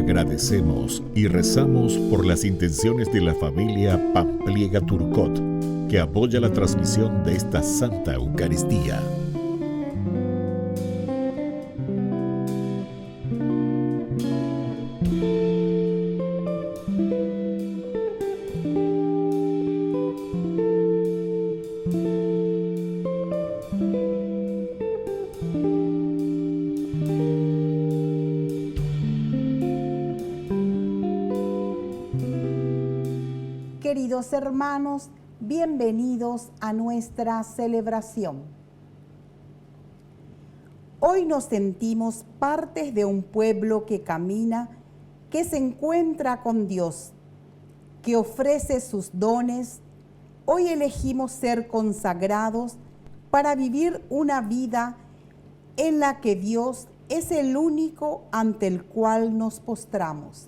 Agradecemos y rezamos por las intenciones de la familia Pampliega Turcot, que apoya la transmisión de esta Santa Eucaristía. Queridos hermanos, bienvenidos a nuestra celebración. Hoy nos sentimos partes de un pueblo que camina, que se encuentra con Dios, que ofrece sus dones. Hoy elegimos ser consagrados para vivir una vida en la que Dios es el único ante el cual nos postramos.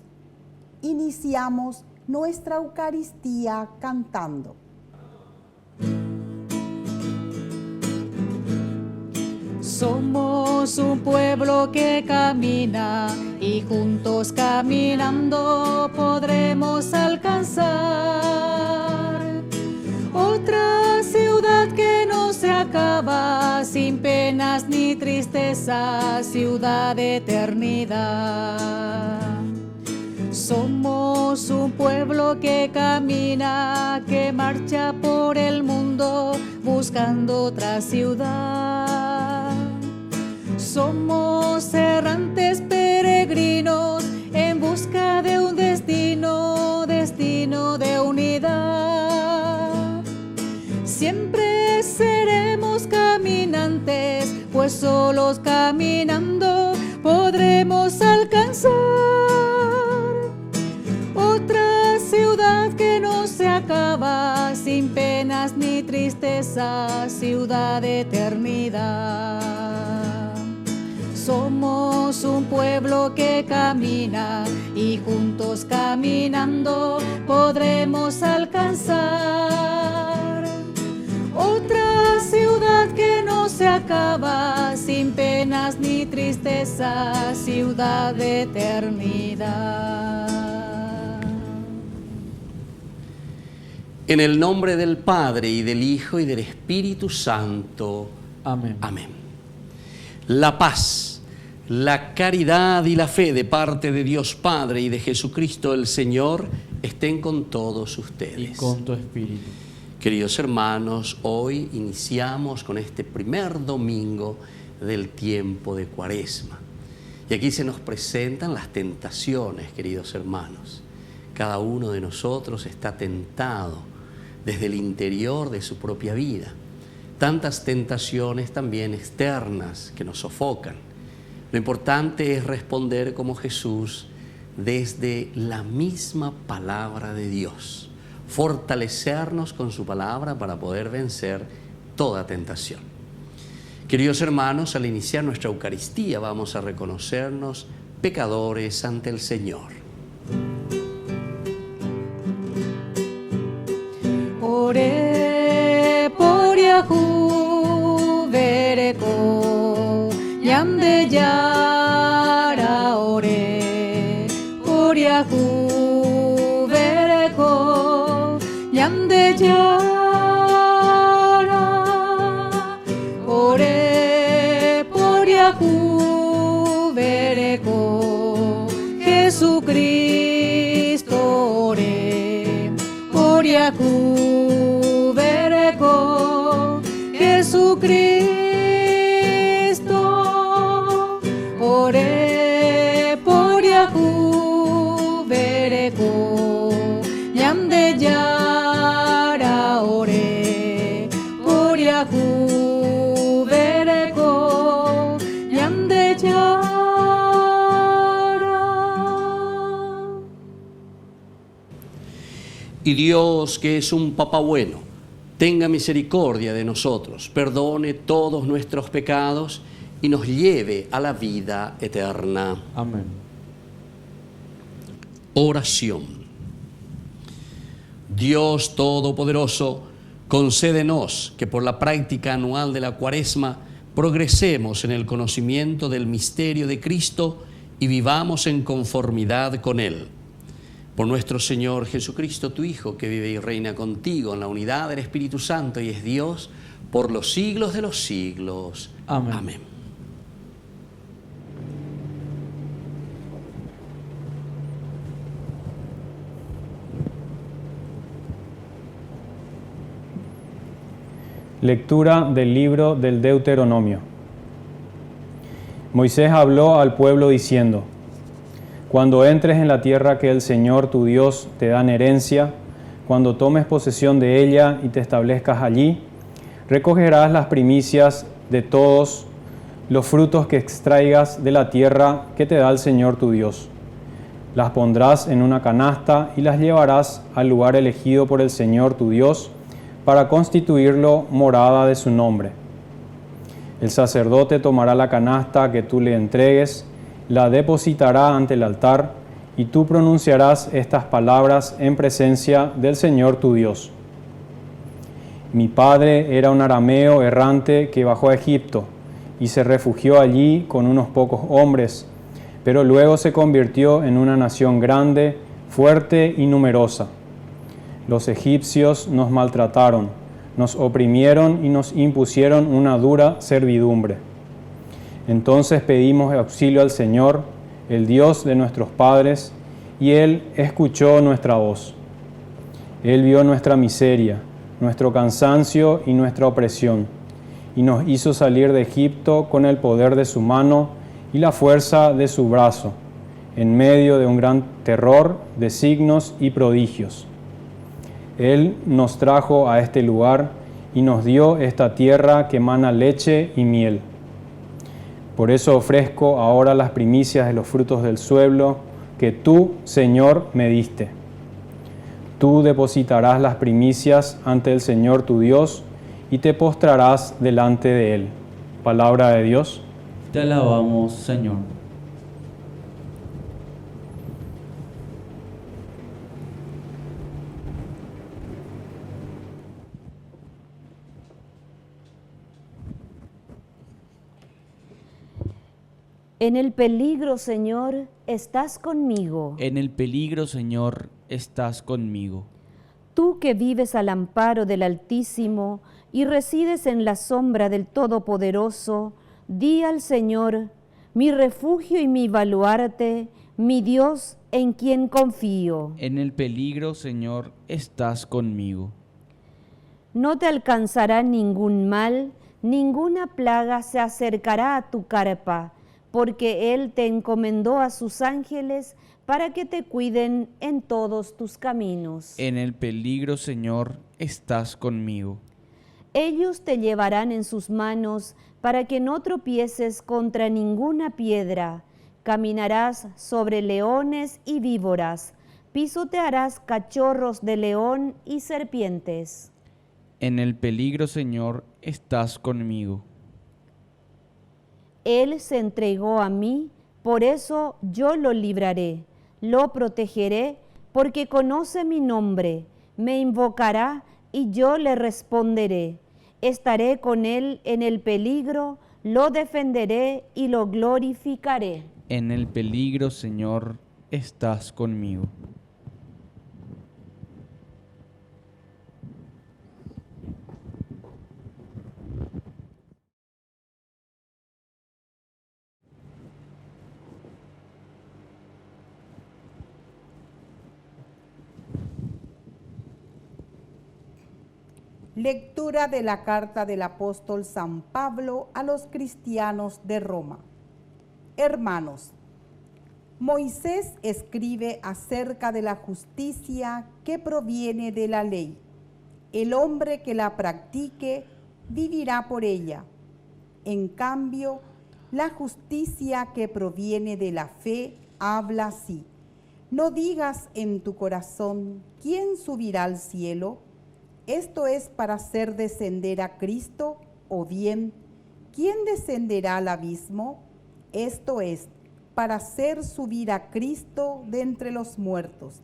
Iniciamos nuestra Eucaristía cantando. Somos un pueblo que camina y juntos caminando podremos alcanzar otra ciudad que no se acaba, sin penas ni tristezas, ciudad de eternidad. Somos un pueblo que camina, que marcha por el mundo buscando otra ciudad. Somos errantes peregrinos en busca de un destino, destino de unidad. Siempre seremos caminantes, pues solos caminando podremos alcanzar otra ciudad que no se acaba, sin penas ni tristezas, ciudad de eternidad. Somos un pueblo que camina y juntos caminando podremos alcanzar otra ciudad que no se acaba, sin penas ni tristezas, ciudad de eternidad. En el nombre del Padre, y del Hijo, y del Espíritu Santo. Amén. Amén. La paz, la caridad y la fe de parte de Dios Padre y de Jesucristo el Señor estén con todos ustedes. Y con tu espíritu. Queridos hermanos, hoy iniciamos con este primer domingo del tiempo de Cuaresma. Y aquí se nos presentan las tentaciones, queridos hermanos. Cada uno de nosotros está tentado desde el interior de su propia vida. Tantas tentaciones también externas que nos sofocan. Lo importante es responder como Jesús desde la misma palabra de Dios, fortalecernos con su palabra para poder vencer toda tentación. Queridos hermanos, al iniciar nuestra Eucaristía vamos a reconocernos pecadores ante el Señor. Ore por Yahu vereko yamde yara, ore por Yahu vereko yamde yara, ore por Yahu vereko Jesucristo, ore por Yahu Jesucristo, ore por Yahu vereko yamde yara, ore por Yahu vereko yamde yara. Y Dios, que es un Papá bueno, tenga misericordia de nosotros, perdone todos nuestros pecados y nos lleve a la vida eterna. Amén. Oración. Dios Todopoderoso, concédenos que por la práctica anual de la Cuaresma progresemos en el conocimiento del misterio de Cristo y vivamos en conformidad con Él. Por nuestro Señor Jesucristo, tu Hijo, que vive y reina contigo en la unidad del Espíritu Santo y es Dios por los siglos de los siglos. Amén. Amén. Lectura del libro del Deuteronomio. Moisés habló al pueblo diciendo: Cuando entres en la tierra que el Señor tu Dios te da en herencia, cuando tomes posesión de ella y te establezcas allí, recogerás las primicias de todos los frutos que extraigas de la tierra que te da el Señor tu Dios. Las pondrás en una canasta y las llevarás al lugar elegido por el Señor tu Dios para constituirlo morada de su nombre. El sacerdote tomará la canasta que tú le entregues, la depositará ante el altar, y tú pronunciarás estas palabras en presencia del Señor tu Dios. Mi padre era un arameo errante que bajó a Egipto y se refugió allí con unos pocos hombres, pero luego se convirtió en una nación grande, fuerte y numerosa. Los egipcios nos maltrataron, nos oprimieron y nos impusieron una dura servidumbre. Entonces pedimos auxilio al Señor, el Dios de nuestros padres, y Él escuchó nuestra voz. Él vio nuestra miseria, nuestro cansancio y nuestra opresión, y nos hizo salir de Egipto con el poder de su mano y la fuerza de su brazo, en medio de un gran terror de signos y prodigios. Él nos trajo a este lugar y nos dio esta tierra que mana leche y miel. Por eso ofrezco ahora las primicias de los frutos del suelo que tú, Señor, me diste. Tú depositarás las primicias ante el Señor tu Dios y te postrarás delante de Él. Palabra de Dios. Te alabamos, Señor. En el peligro, Señor, estás conmigo. En el peligro, Señor, estás conmigo. Tú que vives al amparo del Altísimo y resides en la sombra del Todopoderoso, di al Señor, mi refugio y mi baluarte, mi Dios en quien confío. En el peligro, Señor, estás conmigo. No te alcanzará ningún mal, ninguna plaga se acercará a tu carpa, porque Él te encomendó a sus ángeles para que te cuiden en todos tus caminos. En el peligro, Señor, estás conmigo. Ellos te llevarán en sus manos para que no tropieces contra ninguna piedra. Caminarás sobre leones y víboras, pisotearás cachorros de león y serpientes. En el peligro, Señor, estás conmigo. Él se entregó a mí, por eso yo lo libraré. Lo protegeré porque conoce mi nombre. Me invocará y yo le responderé. Estaré con él en el peligro, lo defenderé y lo glorificaré. En el peligro, Señor, estás conmigo. Lectura de la carta del apóstol San Pablo a los cristianos de Roma. Hermanos, Moisés escribe acerca de la justicia que proviene de la ley. El hombre que la practique vivirá por ella. En cambio, la justicia que proviene de la fe habla así: no digas en tu corazón, ¿quién subirá al cielo? Esto es para hacer descender a Cristo, o bien, ¿quién descenderá al abismo? Esto es, para hacer subir a Cristo de entre los muertos.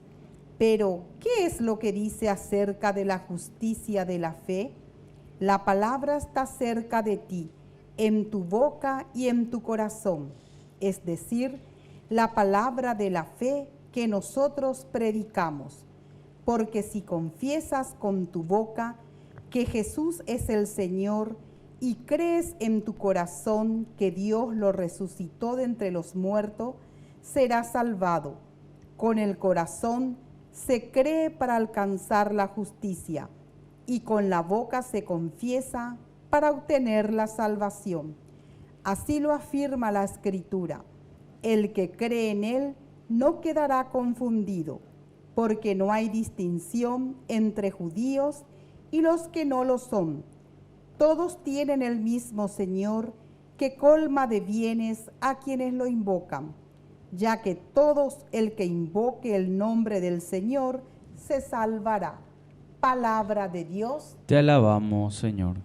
Pero, ¿qué es lo que dice acerca de la justicia de la fe? La palabra está cerca de ti, en tu boca y en tu corazón, es decir, la palabra de la fe que nosotros predicamos. Porque si confiesas con tu boca que Jesús es el Señor y crees en tu corazón que Dios lo resucitó de entre los muertos, serás salvado. Con el corazón se cree para alcanzar la justicia y con la boca se confiesa para obtener la salvación. Así lo afirma la Escritura. El que cree en Él no quedará confundido, porque no hay distinción entre judíos y los que no lo son. Todos tienen el mismo Señor, que colma de bienes a quienes lo invocan, ya que todos el que invoque el nombre del Señor se salvará. Palabra de Dios. Te alabamos, Señor.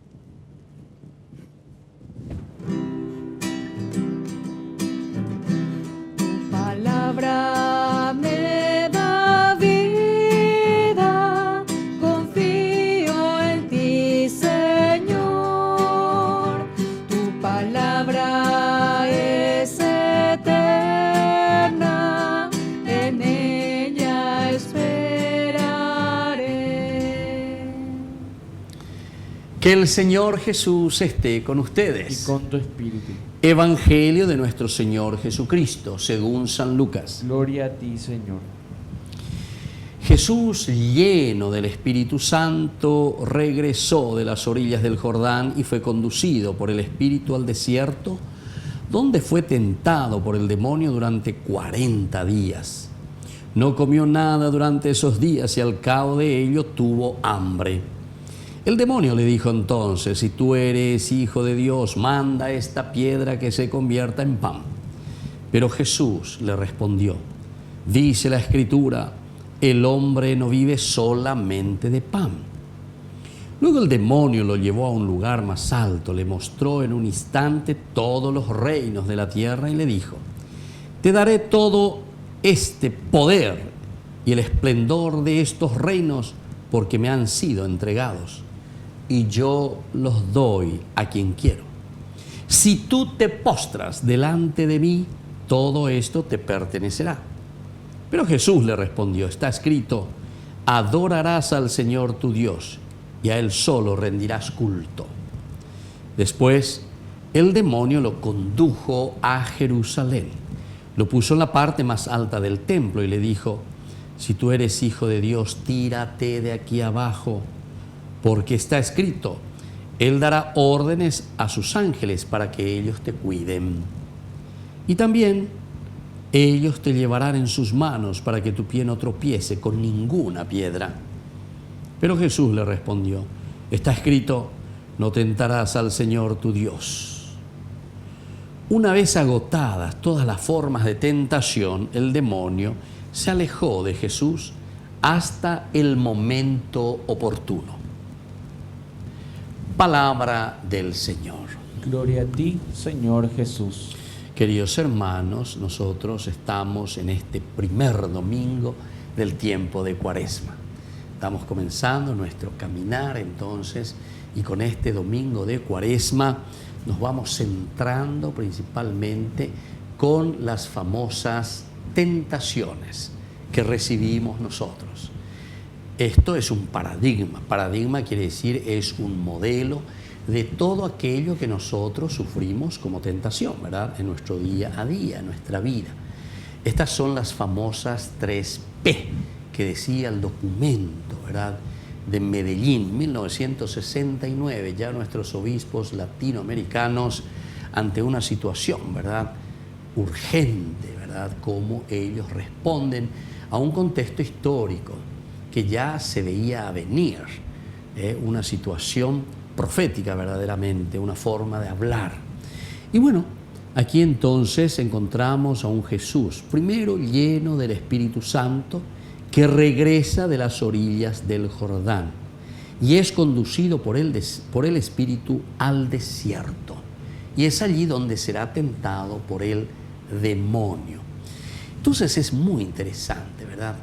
Tu palabra me da vida, confío en ti, Señor. Tu palabra es eterna, en ella esperaré. Que el Señor Jesús esté con ustedes. Y con tu espíritu. Evangelio de nuestro Señor Jesucristo, según San Lucas. Gloria a ti, Señor. Jesús, lleno del Espíritu Santo, regresó de las orillas del Jordán y fue conducido por el Espíritu al desierto, donde fue tentado por el demonio durante 40 días. No comió nada durante esos días y al cabo de ello tuvo hambre. El demonio le dijo entonces: si tú eres hijo de Dios, manda esta piedra que se convierta en pan. Pero Jesús le respondió: dice la Escritura, el hombre no vive solamente de pan. Luego el demonio lo llevó a un lugar más alto, le mostró en un instante todos los reinos de la tierra y le dijo: te daré todo este poder y el esplendor de estos reinos porque me han sido entregados. Y yo los doy a quien quiero. Si tú te postras delante de mí, todo esto te pertenecerá. Pero Jesús le respondió: está escrito, adorarás al Señor tu Dios y a Él solo rendirás culto. Después, el demonio lo condujo a Jerusalén, lo puso en la parte más alta del templo y le dijo: si tú eres hijo de Dios, tírate de aquí abajo, porque está escrito, Él dará órdenes a sus ángeles para que ellos te cuiden. Y también ellos te llevarán en sus manos para que tu pie no tropiece con ninguna piedra. Pero Jesús le respondió: está escrito, no tentarás al Señor tu Dios. Una vez agotadas todas las formas de tentación, el demonio se alejó de Jesús hasta el momento oportuno. Palabra del Señor. Gloria a ti, Señor Jesús. Queridos hermanos, nosotros estamos en este primer domingo del tiempo de Cuaresma. Estamos comenzando nuestro caminar entonces, y con este domingo de Cuaresma nos vamos centrando principalmente con las famosas tentaciones que recibimos nosotros. Esto es un paradigma. Paradigma quiere decir es un modelo de todo aquello que nosotros sufrimos como tentación, ¿verdad? En nuestro día a día, en nuestra vida. Estas son las famosas 3P que decía el documento, ¿verdad?, de Medellín, 1969. Ya nuestros obispos latinoamericanos, ante una situación, ¿verdad?, urgente, ¿verdad?, cómo ellos responden a un contexto histórico que ya se veía venir, una situación profética verdaderamente, una forma de hablar. Y bueno, aquí entonces encontramos a un Jesús, primero lleno del Espíritu Santo, que regresa de las orillas del Jordán y es conducido por el Espíritu al desierto. Y es allí donde será tentado por el demonio. Entonces es muy interesante, ¿verdad?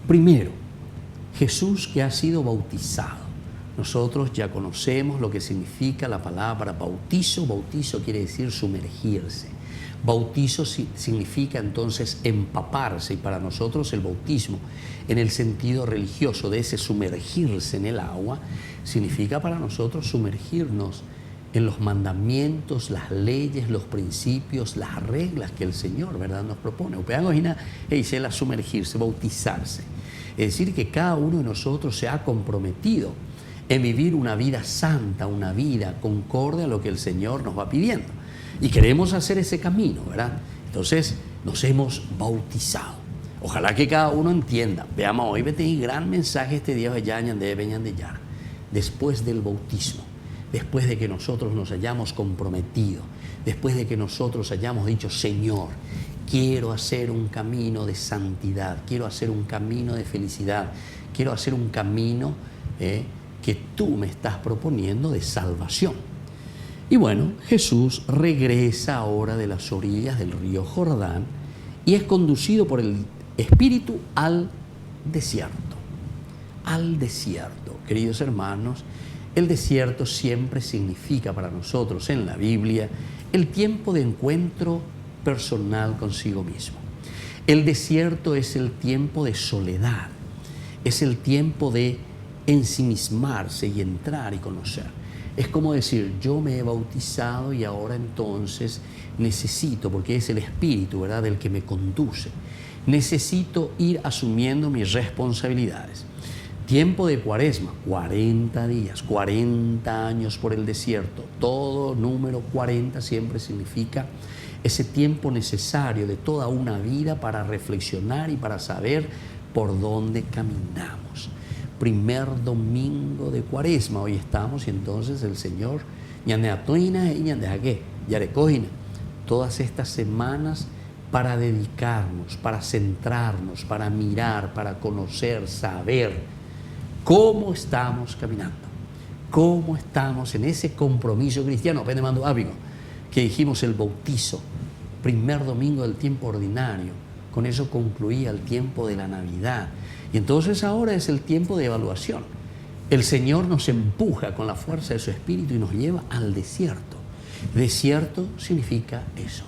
Primero, Jesús que ha sido bautizado. Nosotros ya conocemos lo que significa la palabra bautizo. Bautizo quiere decir sumergirse. Bautizo significa entonces empaparse, y para nosotros el bautismo, en el sentido religioso de ese sumergirse en el agua, significa para nosotros sumergirnos en los mandamientos, las leyes, los principios, las reglas que el Señor, ¿verdad?, nos propone. Dice la sumergirse, bautizarse. Es decir, que cada uno de nosotros se ha comprometido en vivir una vida santa, una vida concorde a lo que el Señor nos va pidiendo. Y queremos hacer ese camino, ¿verdad? Entonces nos hemos bautizado. Ojalá que cada uno entienda. Veamos, hoy me tenéis gran mensaje este día de Yara. Después del bautismo, después de que nosotros nos hayamos comprometido, después de que nosotros hayamos dicho, Señor, quiero hacer un camino de santidad, quiero hacer un camino de felicidad, quiero hacer un camino que tú me estás proponiendo de salvación. Y bueno, Jesús regresa ahora de las orillas del río Jordán y es conducido por el Espíritu al desierto. Al desierto. Queridos hermanos, el desierto siempre significa para nosotros en la Biblia el tiempo de encuentro personal consigo mismo. El desierto es el tiempo de soledad, es el tiempo de ensimismarse y entrar y conocer. Es como decir, yo me he bautizado y ahora entonces necesito, porque es el Espíritu, ¿verdad?, el que me conduce, necesito ir asumiendo mis responsabilidades. Tiempo de Cuaresma, 40 días, 40 años por el desierto. Todo número 40 siempre significa ese tiempo necesario de toda una vida para reflexionar y para saber por dónde caminamos. Primer domingo de Cuaresma, hoy estamos, y entonces el Señor, todas estas semanas para dedicarnos, para centrarnos, para mirar, para conocer, saber cómo estamos caminando, cómo estamos en ese compromiso cristiano, que dijimos el bautizo, primer domingo del tiempo ordinario, con eso concluía el tiempo de la Navidad. Y entonces ahora es el tiempo de evaluación. El Señor nos empuja con la fuerza de su Espíritu y nos lleva al desierto. Desierto significa eso,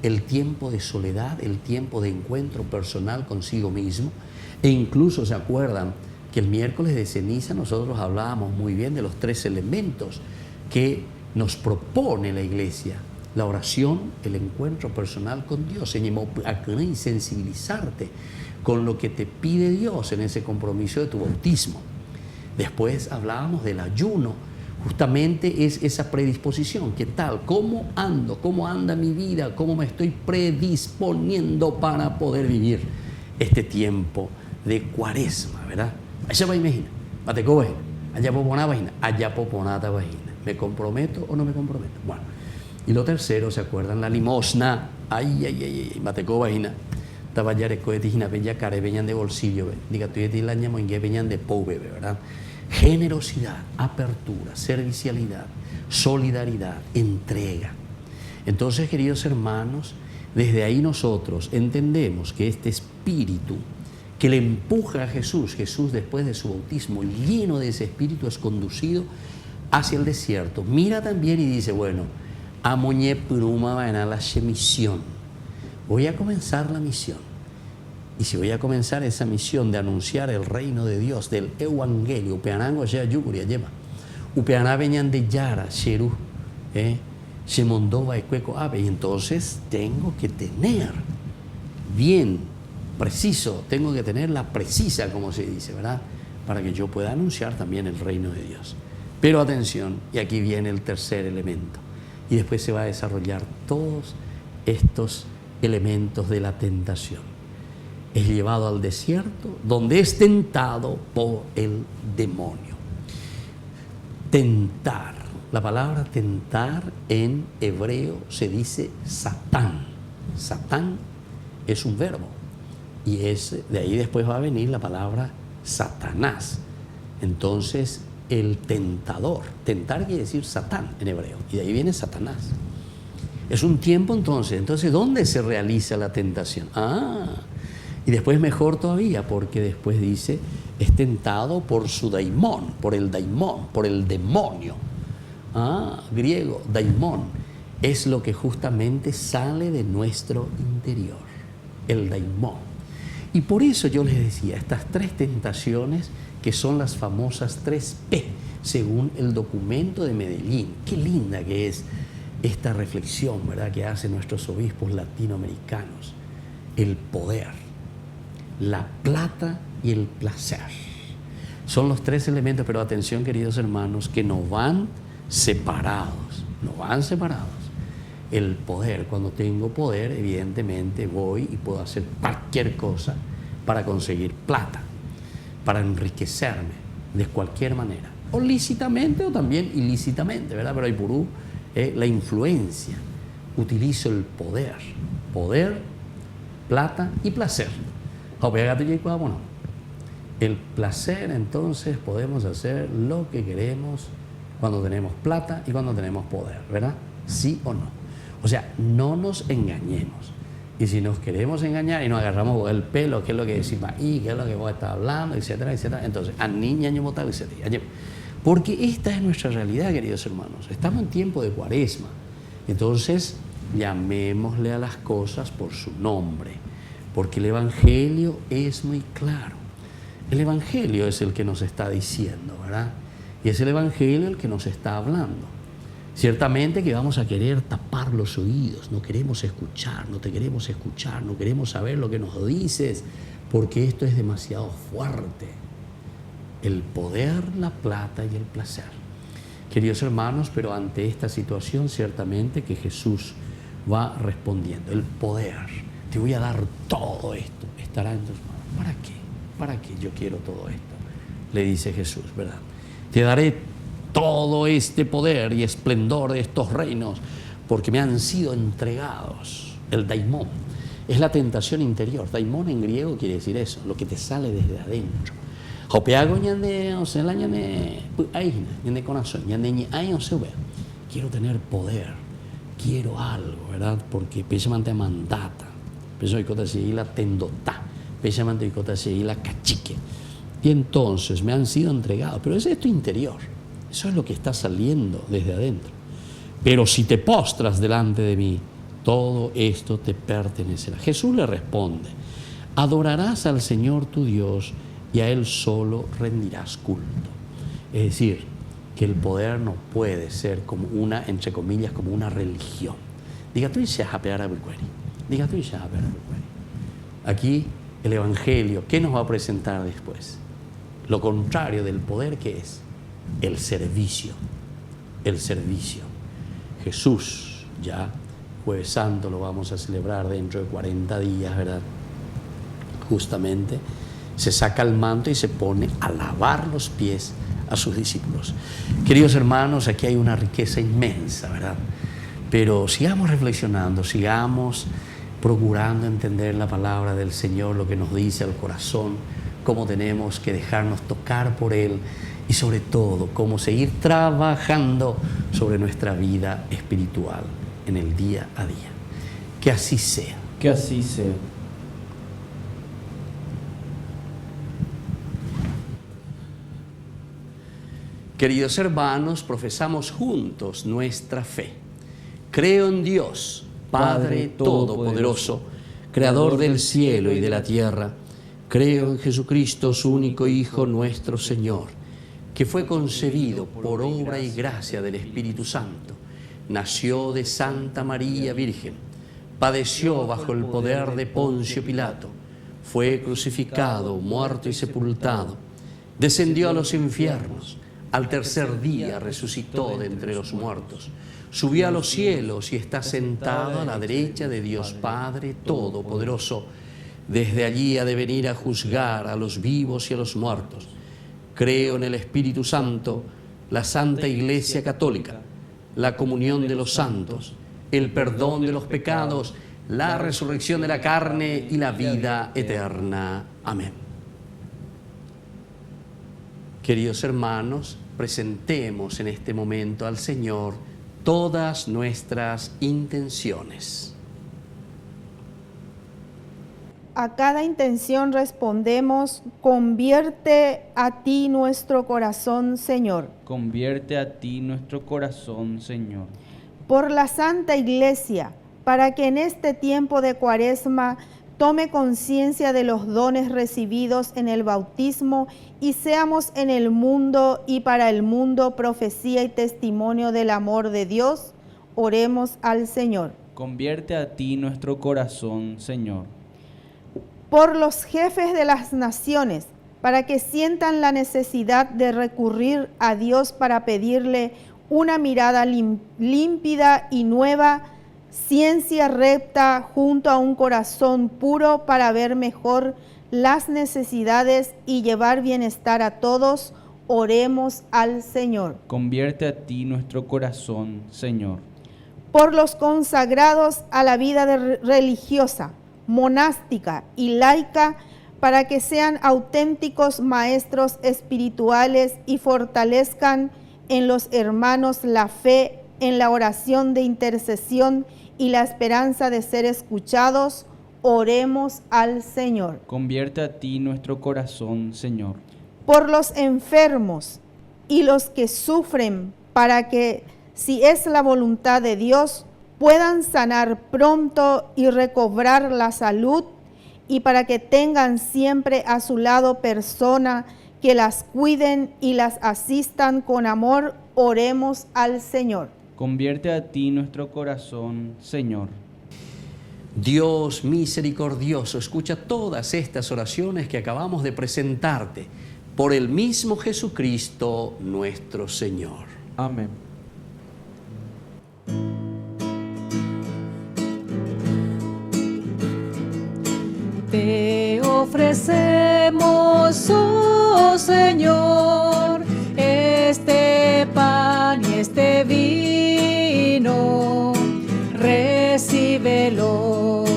el tiempo de soledad, el tiempo de encuentro personal consigo mismo. E incluso se acuerdan que el miércoles de ceniza nosotros hablábamos muy bien de los 3 elementos que nos propone la Iglesia: la oración, el encuentro personal con Dios, y sensibilizarte con lo que te pide Dios en ese compromiso de tu bautismo. Después hablábamos del ayuno, justamente es esa predisposición. ¿Qué tal? ¿Cómo ando? ¿Cómo anda mi vida? ¿Cómo me estoy predisponiendo para poder vivir este tiempo de Cuaresma, verdad? Allá va imagina, allá poponata vagina. ¿Me comprometo o no me comprometo? Bueno, y lo tercero, ¿se acuerdan? La limosna. Matecó vagina. De bolsillo, diga tú y la llamo en que venían de pobre, ¿verdad? Generosidad, apertura, servicialidad, solidaridad, entrega. Entonces, queridos hermanos, desde ahí nosotros entendemos que este espíritu que le empuja a Jesús después de su bautismo, lleno de ese espíritu, es conducido hacia el desierto. Mira también y dice, bueno, amoñé pluma va en la misión. Voy a comenzar la misión. Y si voy a comenzar esa misión de anunciar el reino de Dios, del evangelio, upeanango ya yuguria lleva, upeaná veñan de Yara, Sheru, Shemondova y Cueco Ave, y entonces tengo que tener bien preciso, tengo que tener la precisa, como se dice, ¿verdad?, para que yo pueda anunciar también el reino de Dios. Pero atención, y aquí viene el tercer elemento, y después se va a desarrollar todos estos elementos de la tentación. Es llevado al desierto, donde es tentado por el demonio. Tentar. La palabra tentar en hebreo se dice satán. Satán es un verbo. Y de ahí después va a venir la palabra Satanás. Entonces, el tentador. Tentar quiere decir Satán en hebreo. Y de ahí viene Satanás. Es un tiempo entonces, ¿dónde se realiza la tentación? Y después mejor todavía, porque después dice, es tentado por su daimón, por el demonio. Griego, daimón. es lo que justamente sale de nuestro interior, el daimón. Y por eso yo les decía, estas 3 tentaciones que son las famosas 3P, según el documento de Medellín. Qué linda que es esta reflexión, ¿verdad?, que hacen nuestros obispos latinoamericanos. El poder, la plata y el placer. Son los 3 elementos, pero atención, queridos hermanos, que no van separados, no van separados. El poder, cuando tengo poder, evidentemente voy y puedo hacer cualquier cosa para conseguir plata, para enriquecerme de cualquier manera, o lícitamente o también ilícitamente, ¿verdad? Pero hay purú, la influencia. Utilizo el poder, plata y placer. Bueno, el placer, entonces podemos hacer lo que queremos cuando tenemos plata y cuando tenemos poder, ¿verdad? ¿Sí o no? O sea, no nos engañemos. Y si nos queremos engañar y nos agarramos el pelo, ¿qué es lo que decimos ahí? ¿Qué es lo que vos estás hablando? Etcétera, etcétera. Entonces, porque esta es nuestra realidad, queridos hermanos. Estamos en tiempo de Cuaresma. Entonces, llamémosle a las cosas por su nombre. Porque el Evangelio es muy claro. El Evangelio es el que nos está diciendo, ¿verdad? Y es el Evangelio el que nos está hablando. Ciertamente que vamos a querer tapar los oídos, no queremos escuchar, no te queremos escuchar, no queremos saber lo que nos dices, porque esto es demasiado fuerte. El poder, la plata y el placer. Queridos hermanos, pero ante esta situación ciertamente que Jesús va respondiendo. El poder, te voy a dar todo esto, estará en tus manos. ¿Para qué? ¿Para qué yo quiero todo esto? Le dice Jesús, ¿verdad? Te daré todo este poder y esplendor de estos reinos, porque me han sido entregados. El daimón es la tentación interior. Daimón en griego quiere decir eso, lo que te sale desde adentro. Quiero tener poder, quiero algo, ¿verdad? Porque pesamante mandata, peso y la tendota, pesamante y la cachique. Y entonces me han sido entregados, pero es esto interior. Eso es lo que está saliendo desde adentro. Pero si te postras delante de mí, todo esto te pertenecerá. Jesús le responde, adorarás al Señor tu Dios y a Él solo rendirás culto. Es decir, que el poder no puede ser como una, entre comillas, como una religión. Diga tú y se japear a Bilcueri. Diga tú y se japear a Bilcueri. Aquí el Evangelio, ¿qué nos va a presentar después? Lo contrario del poder, ¿qué es? El servicio, el servicio. Jesús, ya Jueves Santo lo vamos a celebrar dentro de 40 días, ¿verdad? Justamente se saca el manto y se pone a lavar los pies a sus discípulos. Queridos hermanos, aquí hay una riqueza inmensa, ¿verdad? Pero sigamos reflexionando, sigamos procurando entender la palabra del Señor, lo que nos dice al corazón, cómo tenemos que dejarnos tocar por Él, y sobre todo, cómo seguir trabajando sobre nuestra vida espiritual en el día a día. Que así sea. Que así sea. Queridos hermanos, profesamos juntos nuestra fe. Creo en Dios, Padre Todopoderoso, Creador del cielo y de la tierra. Creo en Jesucristo, su único Hijo, nuestro Señor, que fue concebido por obra y gracia del Espíritu Santo, nació de Santa María Virgen, padeció bajo el poder de Poncio Pilato, fue crucificado, muerto y sepultado, descendió a los infiernos, al tercer día resucitó de entre los muertos, subió a los cielos y está sentado a la derecha de Dios Padre Todopoderoso. Desde allí ha de venir a juzgar a los vivos y a los muertos. Creo en el Espíritu Santo, la Santa Iglesia Católica, la comunión de los santos, el perdón de los pecados, la resurrección de la carne y la vida eterna. Amén. Queridos hermanos, presentemos en este momento al Señor todas nuestras intenciones. A cada intención respondemos, convierte a ti nuestro corazón, Señor. Convierte a ti nuestro corazón, Señor. por la Santa Iglesia, para que en este tiempo de Cuaresma tome conciencia de los dones recibidos en el bautismo y seamos en el mundo y para el mundo profecía y testimonio del amor de Dios. Oremos al Señor. Convierte a ti nuestro corazón, Señor. Por los jefes de las naciones, para que sientan la necesidad de recurrir a Dios para pedirle una mirada límpida y nueva, ciencia recta junto a un corazón puro para ver mejor las necesidades y llevar bienestar a todos. Oremos al Señor. Convierte a ti nuestro corazón, Señor. Por los consagrados a la vida religiosa, monástica y laica, para que sean auténticos maestros espirituales y fortalezcan en los hermanos la fe, en la oración de intercesión y la esperanza de ser escuchados. Oremos al Señor. Convierte a ti nuestro corazón, Señor. Por los enfermos y los que sufren, para que, si es la voluntad de Dios, puedan sanar pronto y recobrar la salud, y para que tengan siempre a su lado personas que las cuiden y las asistan con amor. Oremos al Señor. Convierte a ti nuestro corazón, Señor. Dios misericordioso, escucha todas estas oraciones que acabamos de presentarte por el mismo Jesucristo nuestro Señor. Amén. Te ofrecemos, oh Señor, este pan y este vino. Recíbelos,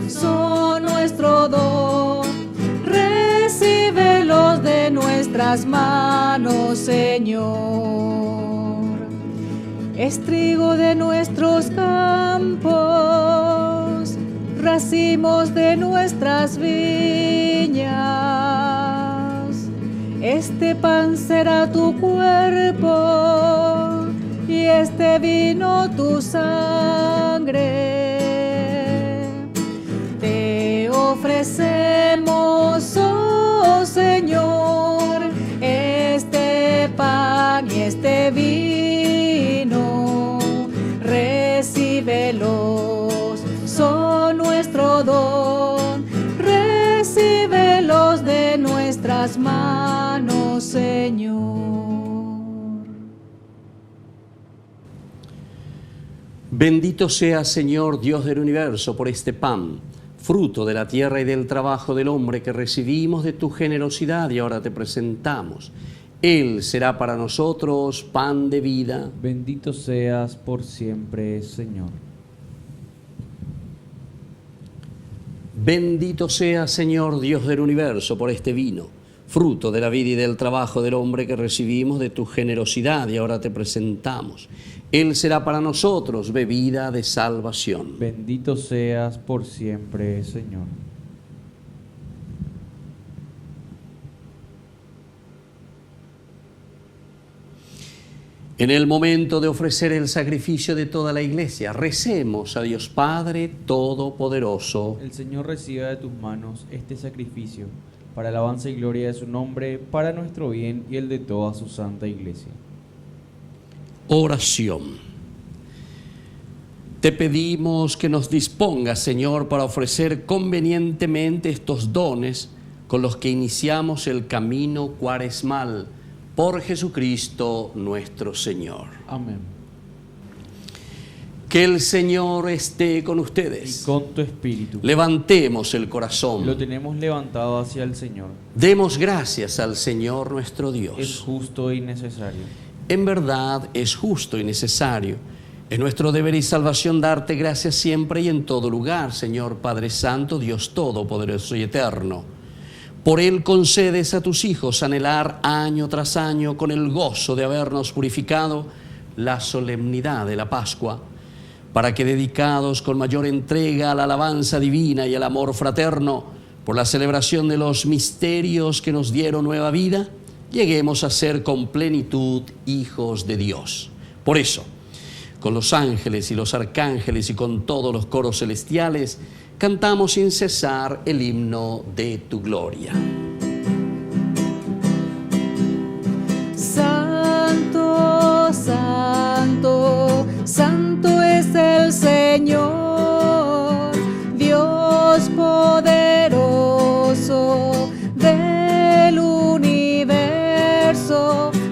son nuestro don. Recíbelos de nuestras manos, Señor. Es trigo de nuestros campos, racimos de nuestras viñas. Este pan será tu cuerpo y este vino tu sangre. Te ofrecemos, oh Señor, este pan y este vino. Recíbelos, son nuestro don. Recíbelos de nuestras manos, Señor. Bendito sea, Señor, Dios del universo, por este pan, fruto de la tierra y del trabajo del hombre que recibimos de tu generosidad y ahora te presentamos. Él será para nosotros pan de vida. Bendito seas por siempre, Señor. Bendito sea, Señor, Dios del universo, por este vino, fruto de la vida y del trabajo del hombre que recibimos de tu generosidad y ahora te presentamos. Él será para nosotros bebida de salvación. Bendito seas por siempre, Señor. En el momento de ofrecer el sacrificio de toda la iglesia, recemos a Dios Padre Todopoderoso. El Señor reciba de tus manos este sacrificio para alabanza y gloria de su nombre, para nuestro bien y el de toda su santa iglesia. Oración. Te pedimos que nos dispongas, Señor, para ofrecer convenientemente estos dones con los que iniciamos el camino cuaresmal, por Jesucristo nuestro Señor. Amén. Que el Señor esté con ustedes. Y con tu espíritu. Levantemos el corazón. Lo tenemos levantado hacia el Señor. Demos gracias al Señor nuestro Dios. Es justo y necesario. En verdad es justo y necesario. Es nuestro deber y salvación darte gracias siempre y en todo lugar, Señor Padre Santo, Dios Todopoderoso y Eterno. Por Él concedes a tus hijos anhelar año tras año con el gozo de habernos purificado la solemnidad de la Pascua, para que dedicados con mayor entrega a la alabanza divina y al amor fraterno, por la celebración de los misterios que nos dieron nueva vida, lleguemos a ser con plenitud hijos de Dios. Por eso, con los ángeles y los arcángeles y con todos los coros celestiales, cantamos sin cesar el himno de tu gloria. Santo, santo, santo es el Señor, Dios poderoso del universo.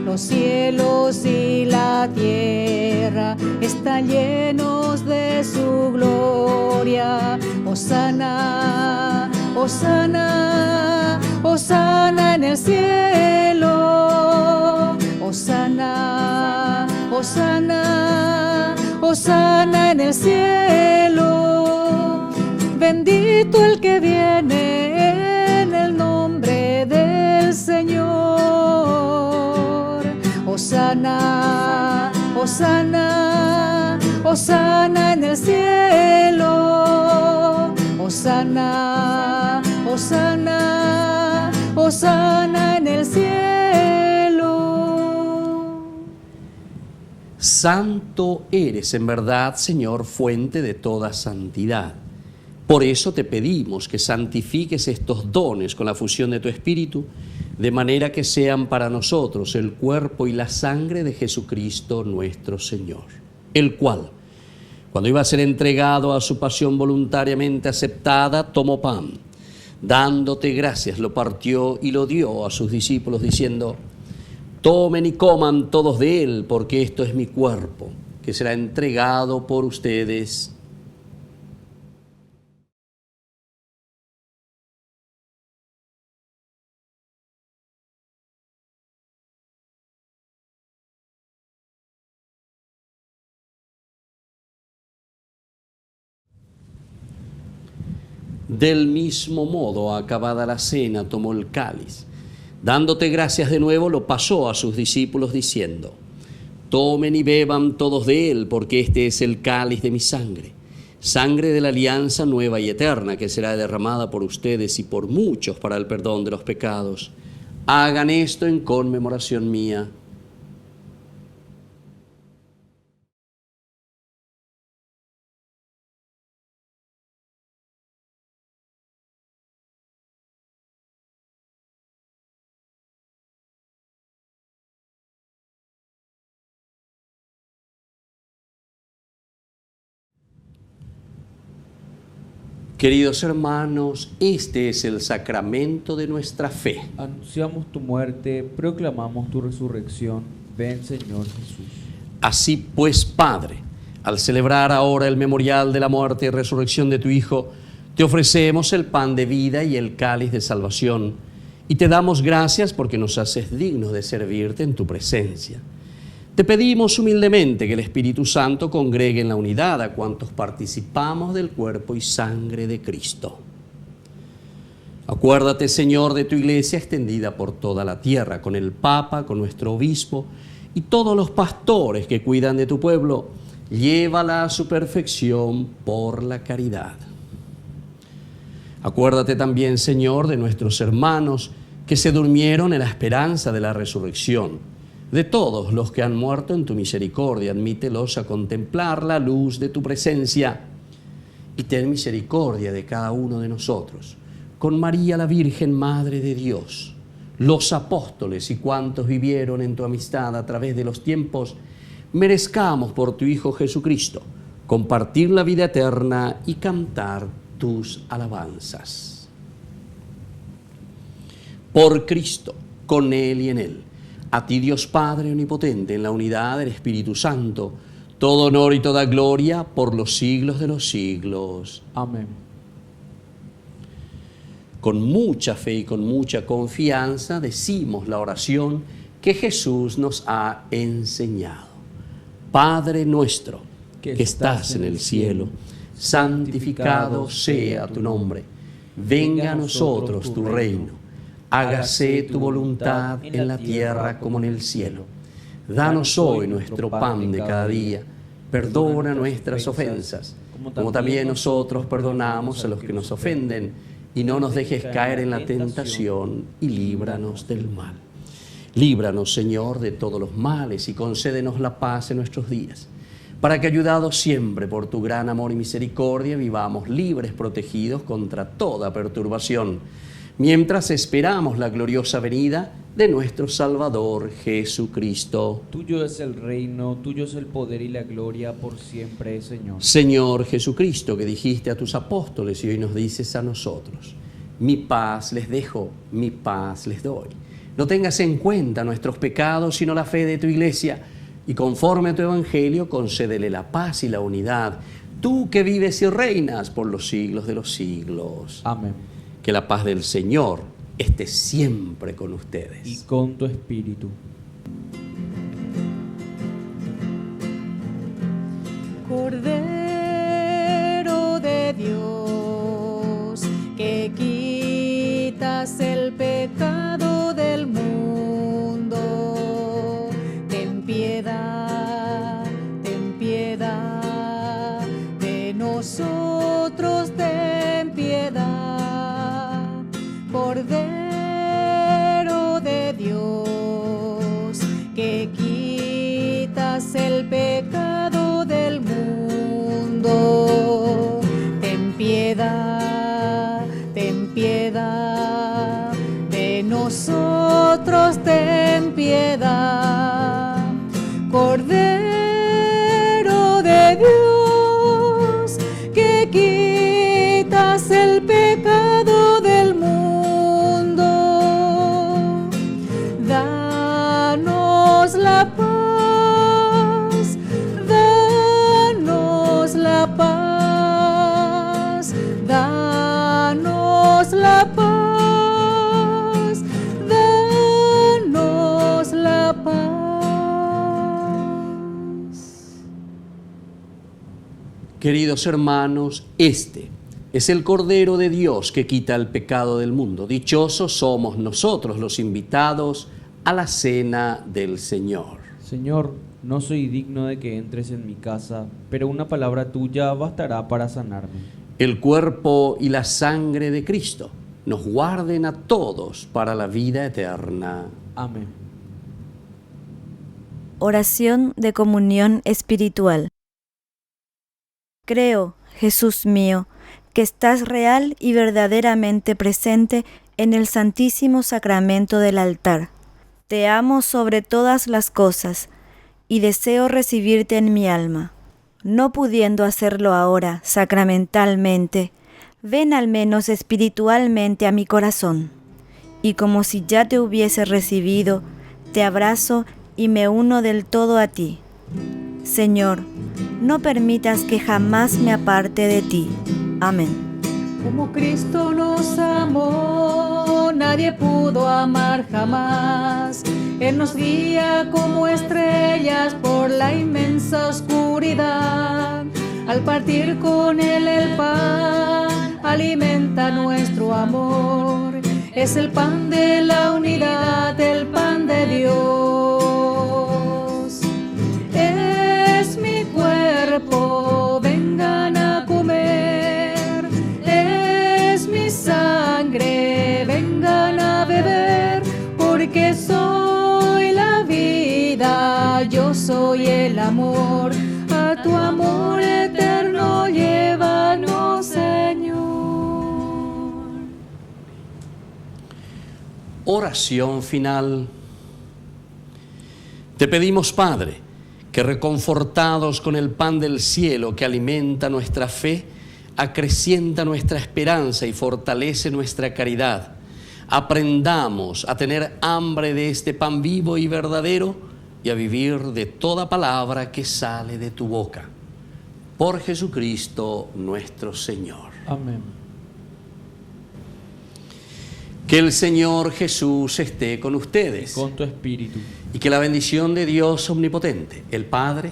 Los cielos y la tierra están llenos de su gloria. Hosana, hosana, hosana en el cielo. Hosana, hosana, hosana en el cielo. Bendito el que viene en el nombre del Señor. Hosana, hosana, hosana en el cielo. Hosana, hosana, hosana en el cielo. Santo eres en verdad, Señor, fuente de toda santidad. Por eso te pedimos que santifiques estos dones con la fusión de tu Espíritu, de manera que sean para nosotros el cuerpo y la sangre de Jesucristo nuestro Señor, el cual, cuando iba a ser entregado a su pasión voluntariamente aceptada, tomó pan, dándote gracias, lo partió y lo dio a sus discípulos, diciendo: tomen y coman todos de él, porque esto es mi cuerpo, que será entregado por ustedes. Del mismo modo, acabada la cena, tomó el cáliz. Dándote gracias de nuevo, lo pasó a sus discípulos diciendo: tomen y beban todos de él, porque este es el cáliz de mi sangre, sangre de la alianza nueva y eterna, que será derramada por ustedes y por muchos para el perdón de los pecados. Hagan esto en conmemoración mía. Queridos hermanos, este es el sacramento de nuestra fe. Anunciamos tu muerte, proclamamos tu resurrección. Ven, Señor Jesús. Así pues, Padre, al celebrar ahora el memorial de la muerte y resurrección de tu Hijo, te ofrecemos el pan de vida y el cáliz de salvación, y te damos gracias porque nos haces dignos de servirte en tu presencia. Te pedimos humildemente que el Espíritu Santo congregue en la unidad a cuantos participamos del cuerpo y sangre de Cristo. Acuérdate, Señor, de tu iglesia extendida por toda la tierra, con el Papa, con nuestro obispo y todos los pastores que cuidan de tu pueblo. Llévala a su perfección por la caridad. Acuérdate también, Señor, de nuestros hermanos que se durmieron en la esperanza de la resurrección. De todos los que han muerto en tu misericordia, admítelos a contemplar la luz de tu presencia. Y ten misericordia de cada uno de nosotros, con María la Virgen, Madre de Dios, los apóstoles y cuantos vivieron en tu amistad a través de los tiempos, merezcamos por tu Hijo Jesucristo compartir la vida eterna y cantar tus alabanzas. Por Cristo, con Él y en Él, a ti, Dios Padre omnipotente, en la unidad del Espíritu Santo, todo honor y toda gloria por los siglos de los siglos. Amén. Con mucha fe y con mucha confianza decimos la oración que Jesús nos ha enseñado. Padre nuestro, que estás en el cielo, santificado sea tu nombre. Venga a nosotros tu reino. Hágase tu voluntad en la tierra como en el cielo. Danos hoy nuestro pan de cada día. Perdona nuestras ofensas, como también nosotros perdonamos a los que nos ofenden. Y no nos dejes caer en la tentación y líbranos del mal. Líbranos, Señor, de todos los males y concédenos la paz en nuestros días, para que, ayudados siempre por tu gran amor y misericordia, vivamos libres, protegidos contra toda perturbación, mientras esperamos la gloriosa venida de nuestro Salvador Jesucristo. Tuyo es el reino, tuyo es el poder y la gloria por siempre, Señor. Señor Jesucristo, que dijiste a tus apóstoles y hoy nos dices a nosotros: mi paz les dejo, mi paz les doy. No tengas en cuenta nuestros pecados, sino la fe de tu Iglesia, y conforme a tu evangelio, concédele la paz y la unidad, tú que vives y reinas por los siglos de los siglos. Amén. Que la paz del Señor esté siempre con ustedes. Y con tu espíritu. Cordero de Dios, que quitas el pecado del mundo, ten piedad de nosotros, ten piedad. Cordero de Dios, que quitas el pecado del mundo, ten piedad de nosotros, ten piedad. Cordero de Dios, que quitas el pecado del mundo, danos la paz, danos la paz, danos la paz, danos la paz. Queridos hermanos, este es el Cordero de Dios que quita el pecado del mundo. Dichosos somos nosotros los invitados a la cena del Señor. Señor, no soy digno de que entres en mi casa, pero una palabra tuya bastará para sanarme. El cuerpo y la sangre de Cristo nos guarden a todos para la vida eterna. Amén. Oración de comunión espiritual. Creo, Jesús mío, que estás real y verdaderamente presente en el Santísimo Sacramento del altar. Te amo sobre todas las cosas y deseo recibirte en mi alma. No pudiendo hacerlo ahora sacramentalmente, ven al menos espiritualmente a mi corazón. Y como si ya te hubiese recibido, te abrazo y me uno del todo a ti. Señor, no permitas que jamás me aparte de ti. Amén. Como Cristo nos amó, nadie pudo amar jamás. Él nos guía como estrellas por la inmensa oscuridad. Al partir con Él el pan, alimenta nuestro amor. Es el pan de la unidad, el pan de Dios. Es mi cuerpo, vengan a comer. Es mi sangre, vengan a beber. Porque soy la vida, yo soy el amor. A tu amor eterno llévanos, Señor. Oración final. Te pedimos, Padre, que reconfortados con el pan del cielo que alimenta nuestra fe, acrecienta nuestra esperanza y fortalece nuestra caridad, aprendamos a tener hambre de este pan vivo y verdadero y a vivir de toda palabra que sale de tu boca. Por Jesucristo nuestro Señor. Amén. Que el Señor Jesús esté con ustedes. Con tu espíritu. Y que la bendición de Dios omnipotente, el Padre,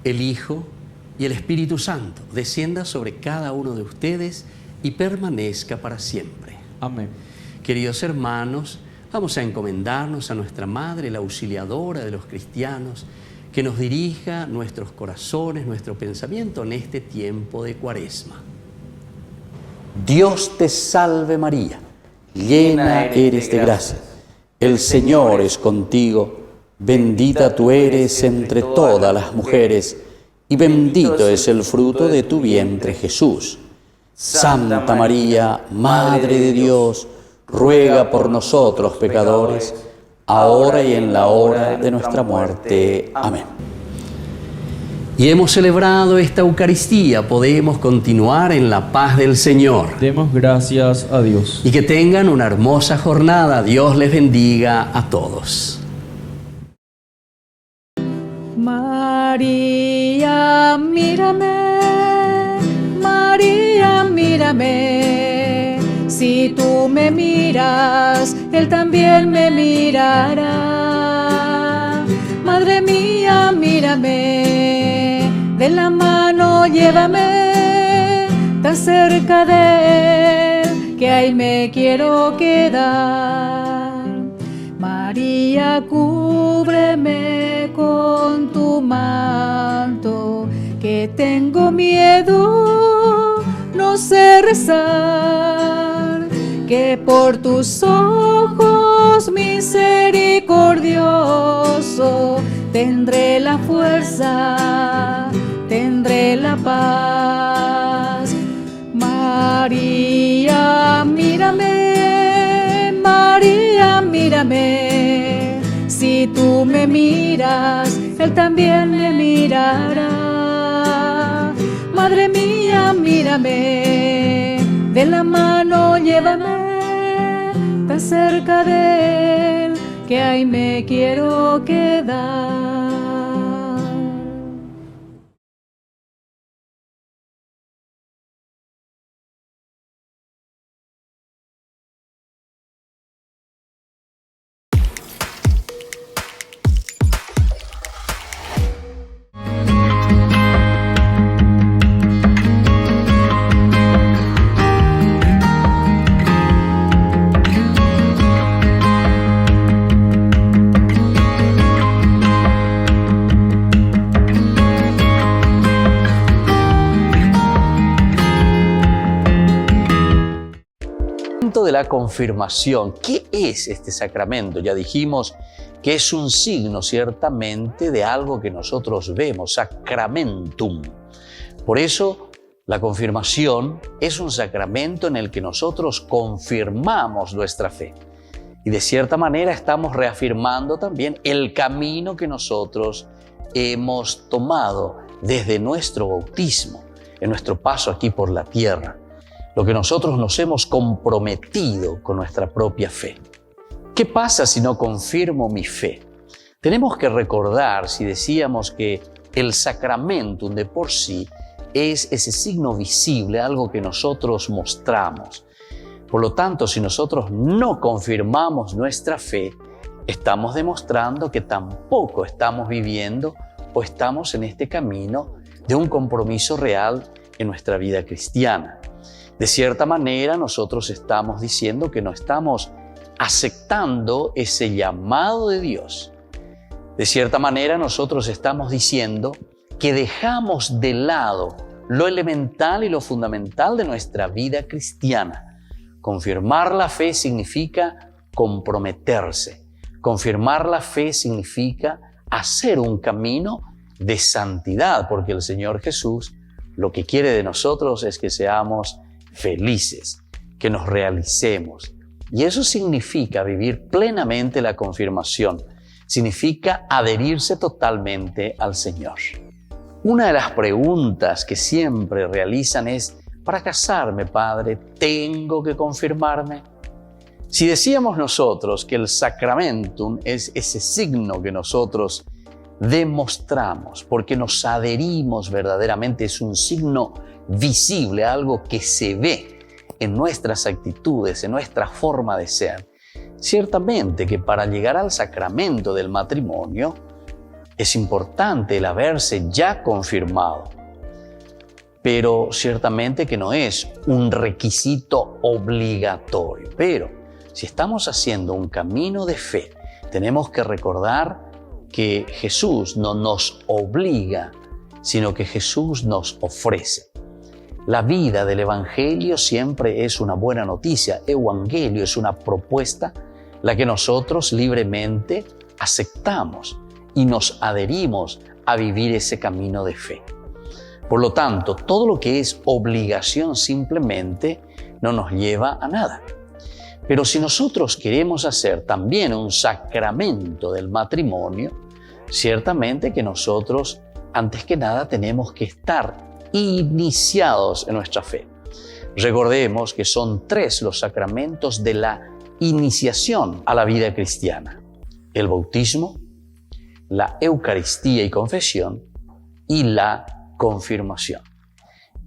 el Hijo y el Espíritu Santo descienda sobre cada uno de ustedes y permanezca para siempre. Amén. Queridos hermanos, vamos a encomendarnos a nuestra Madre, la auxiliadora de los cristianos, que nos dirija nuestros corazones, nuestro pensamiento en este tiempo de Cuaresma. Dios te salve María, llena eres de gracia. El Señor es contigo, bendita tú eres entre todas las mujeres, y bendito es el fruto de tu vientre, Jesús. Santa María, Madre de Dios, ruega por nosotros pecadores, ahora y en la hora de nuestra muerte. Amén. Y hemos celebrado esta Eucaristía, podemos continuar en la paz del Señor. Demos gracias a Dios. Y que tengan una hermosa jornada. Dios les bendiga a todos. María, mírame, María, mírame. Si tú me miras, Él también me mirará. Madre mía, mírame, de la mano llévame, tan cerca de Él, que ahí me quiero quedar. María, cúbreme con tu manto, que tengo miedo, no sé rezar, que por tus ojos misericordioso tendré la fuerza, tendré la paz. María, mírame, María, mírame. Si tú me miras, Él también me mirará. Madre mía, mírame, de la mano llévame, tan cerca de Él, que ahí me quiero quedar. De la confirmación. ¿Qué es este sacramento? Ya dijimos que es un signo ciertamente de algo que nosotros vemos, sacramentum. Por eso la confirmación es un sacramento en el que nosotros confirmamos nuestra fe. Y de cierta manera estamos reafirmando también el camino que nosotros hemos tomado desde nuestro bautismo, en nuestro paso aquí por la tierra. Lo que nosotros nos hemos comprometido con nuestra propia fe. ¿Qué pasa si no confirmo mi fe? Tenemos que recordar, si decíamos que el sacramentum de por sí es ese signo visible, algo que nosotros mostramos. Por lo tanto, si nosotros no confirmamos nuestra fe, estamos demostrando que tampoco estamos viviendo o estamos en este camino de un compromiso real en nuestra vida cristiana. De cierta manera, nosotros estamos diciendo que no estamos aceptando ese llamado de Dios. De cierta manera, nosotros estamos diciendo que dejamos de lado lo elemental y lo fundamental de nuestra vida cristiana. Confirmar la fe significa comprometerse. Confirmar la fe significa hacer un camino de santidad, porque el Señor Jesús lo que quiere de nosotros es que seamos felices, que nos realicemos. Y eso significa vivir plenamente la confirmación, significa adherirse totalmente al Señor. Una de las preguntas que siempre realizan es: para casarme, Padre, ¿tengo que confirmarme? Si decíamos nosotros que el sacramentum es ese signo que nosotros demostramos, porque nos adherimos verdaderamente, es un signo visible, algo que se ve en nuestras actitudes, en nuestra forma de ser. Ciertamente que para llegar al sacramento del matrimonio es importante el haberse ya confirmado, pero ciertamente que no es un requisito obligatorio. Pero si estamos haciendo un camino de fe, tenemos que recordar que Jesús no nos obliga, sino que Jesús nos ofrece. La vida del Evangelio siempre es una buena noticia. Evangelio es una propuesta, la que nosotros libremente aceptamos y nos adherimos a vivir ese camino de fe. Por lo tanto, todo lo que es obligación simplemente no nos lleva a nada. Pero si nosotros queremos hacer también un sacramento del matrimonio, ciertamente que nosotros, antes que nada, tenemos que estar iniciados en nuestra fe. Recordemos que son 3 los sacramentos de la iniciación a la vida cristiana: el bautismo, la Eucaristía y confesión y la confirmación.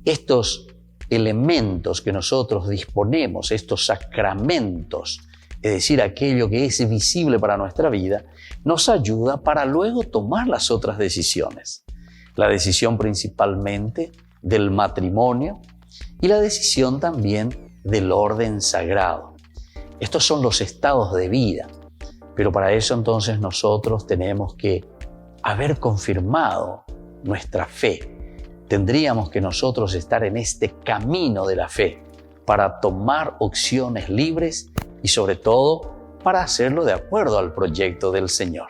Estos elementos que nosotros disponemos, estos sacramentos, es decir, aquello que es visible para nuestra vida, nos ayuda para luego tomar las otras decisiones. La decisión principalmente del matrimonio y la decisión también del orden sagrado. Estos son los estados de vida, pero para eso entonces nosotros tenemos que haber confirmado nuestra fe. Tendríamos que nosotros estar en este camino de la fe para tomar opciones libres y sobre todo para hacerlo de acuerdo al proyecto del Señor.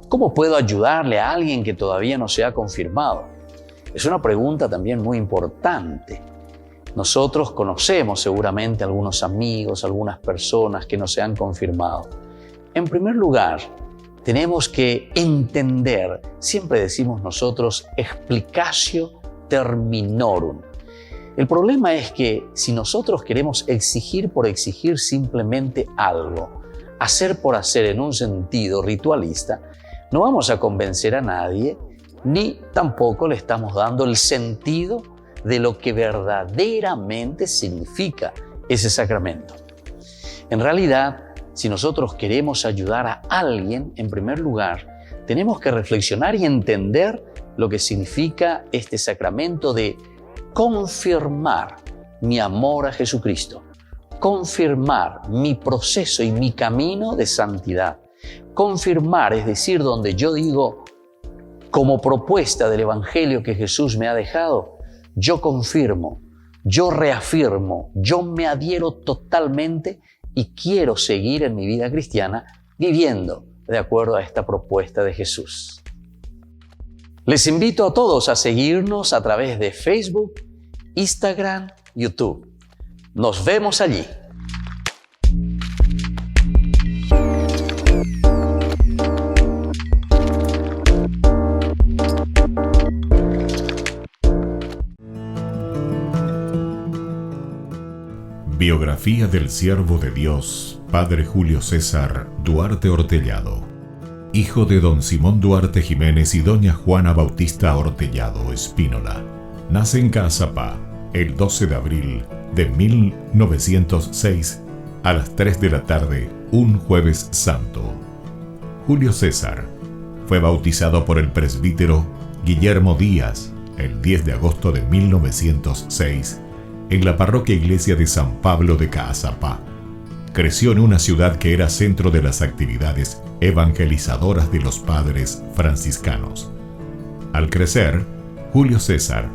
¿Cómo puedo ayudarle a alguien que todavía no se ha confirmado? Es una pregunta también muy importante. Nosotros conocemos seguramente algunos amigos, algunas personas que no se han confirmado. En primer lugar, tenemos que entender, siempre decimos nosotros, explicatio terminorum. El problema es que si nosotros queremos exigir por exigir simplemente algo, hacer por hacer en un sentido ritualista, no vamos a convencer a nadie, ni tampoco le estamos dando el sentido de lo que verdaderamente significa ese sacramento. En realidad, si nosotros queremos ayudar a alguien, en primer lugar, tenemos que reflexionar y entender lo que significa este sacramento de confirmar mi amor a Jesucristo, confirmar mi proceso y mi camino de santidad. Confirmar, es decir, donde yo digo, como propuesta del Evangelio que Jesús me ha dejado, yo confirmo, yo reafirmo, yo me adhiero totalmente y quiero seguir en mi vida cristiana viviendo de acuerdo a esta propuesta de Jesús. Les invito a todos a seguirnos a través de Facebook, Instagram, YouTube. Nos vemos allí. Biografía del siervo de Dios, Padre Julio César Duarte Ortellado, hijo de don Simón Duarte Jiménez y doña Juana Bautista Ortellado Espínola. Nace en Caazapá el 12 de abril de 1906 a las 3 de la tarde, un jueves santo. Julio César fue bautizado por el presbítero Guillermo Díaz el 10 de agosto de 1906 en la parroquia Iglesia de San Pablo de Caazapá. Creció en una ciudad que era centro de las actividades evangelizadoras de los padres franciscanos. Al crecer, Julio César